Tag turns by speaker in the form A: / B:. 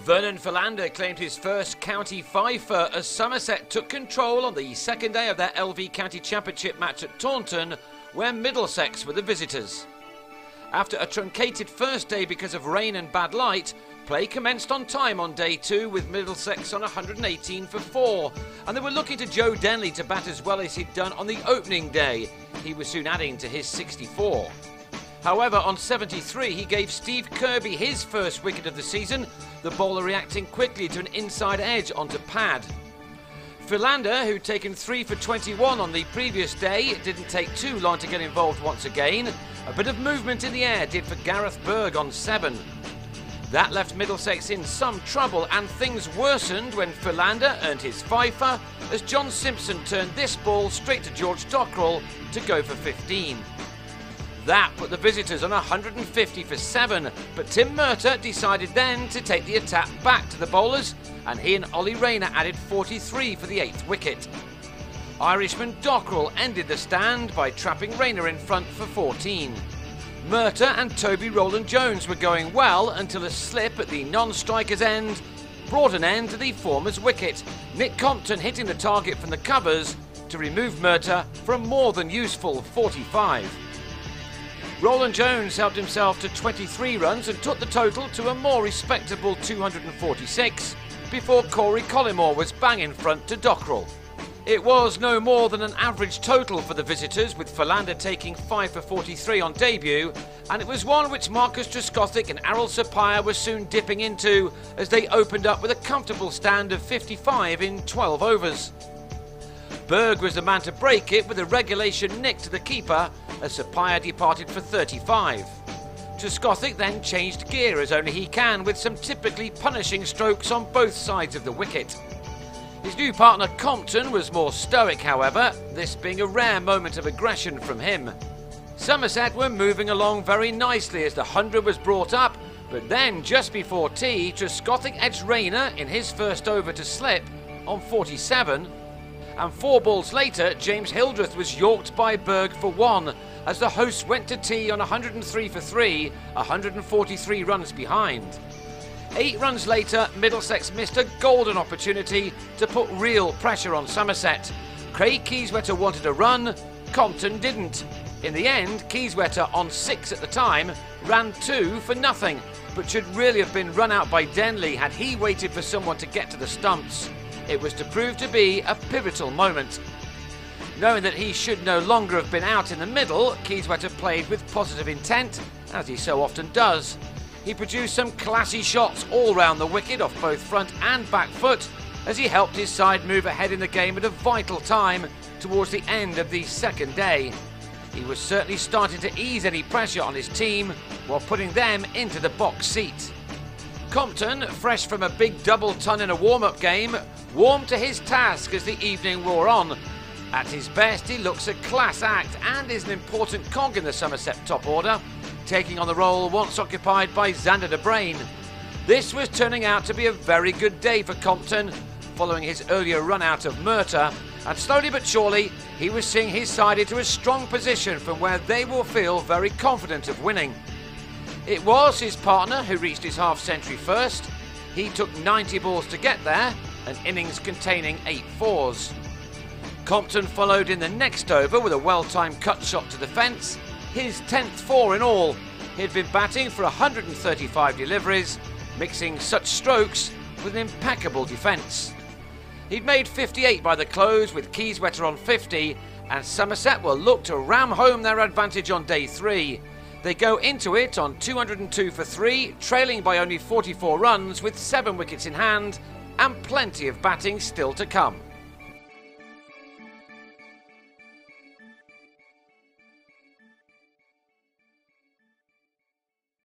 A: Vernon Philander claimed his first county fifer as Somerset took control on the second day of their LV County Championship match at Taunton, where Middlesex were the visitors. After a truncated first day because of rain and bad light, play commenced on time on day 2 with Middlesex on 118 for 4, and they were looking to Joe Denley to bat as well as he'd done on the opening day. He was soon adding to his 64. However, on 73 he gave Steve Kirby his first wicket of the season, the bowler reacting quickly to an inside edge onto pad. Philander, who'd taken 3 for 21 on the previous day, it didn't take too long to get involved once again. A bit of movement in the air did for Gareth Berg on 7. That left Middlesex in some trouble, and things worsened when Philander earned his fifer as John Simpson turned this ball straight to George Dockrell to go for 15. That put the visitors on 150 for 7, but Tim Murtagh decided then to take the attack back to the bowlers, and he and Ollie Rayner added 43 for the 8th wicket. Irishman Dockrell ended the stand by trapping Rayner in front for 14. Murtagh and Toby Rowland-Jones were going well until a slip at the non-striker's end brought an end to the former's wicket, Nick Compton hitting the target from the covers to remove Murtagh for a more than useful 45. Rowland-Jones helped himself to 23 runs and took the total to a more respectable 246 before Corey Collymore was bang in front to Dockrell. It was no more than an average total for the visitors, with Philander taking 5 for 43 on debut, and it was one which Marcus Trescothick and Errol Sapire were soon dipping into as they opened up with a comfortable stand of 55 in 12 overs. Berg was the man to break it with a regulation nick to the keeper as Sapire departed for 35. Trescothick then changed gear as only he can, with some typically punishing strokes on both sides of the wicket. His new partner Compton was more stoic, however, this being a rare moment of aggression from him. Somerset were moving along very nicely as the 100 was brought up, but then just before tea, Trescothick edged Rayner in his first over to slip on 47, and 4 balls later James Hildreth was yorked by Berg for 1 as the hosts went to tea on 103 for 3, 143 runs behind. 8 runs later, Middlesex missed a golden opportunity to put real pressure on Somerset. Craig Kieswetter wanted a run, Compton didn't. In the end, Kieswetter, on 6 at the time, ran 2 for nothing, but should really have been run out by Denley had he waited for someone to get to the stumps. It was to prove to be a pivotal moment. Knowing that he should no longer have been out in the middle, Kieswetter played with positive intent, as he so often does. He produced some classy shots all round the wicket off both front and back foot as he helped his side move ahead in the game at a vital time towards the end of the second day. He was certainly starting to ease any pressure on his team while putting them into the box seat. Compton, fresh from a big double ton in a warm-up game, warmed to his task as the evening wore on. At his best, he looks a class act and is an important cog in the Somerset top order, taking on the role once occupied by Xander de Brain. This was turning out to be a very good day for Compton, following his earlier run out of Murtagh, and slowly but surely he was seeing his side into a strong position from where they will feel very confident of winning. It was his partner who reached his half-century first. He took 90 balls to get there, an innings containing 8 fours. Compton followed in the next over with a well-timed cut shot to the fence, his 10th 4 in all. He'd been batting for 135 deliveries, mixing such strokes with an impeccable defence. He'd made 58 by the close with Kieswetter on 50, and Somerset will look to ram home their advantage on day 3. They go into it on 202 for 3, trailing by only 44 runs with 7 wickets in hand and plenty of batting still to come.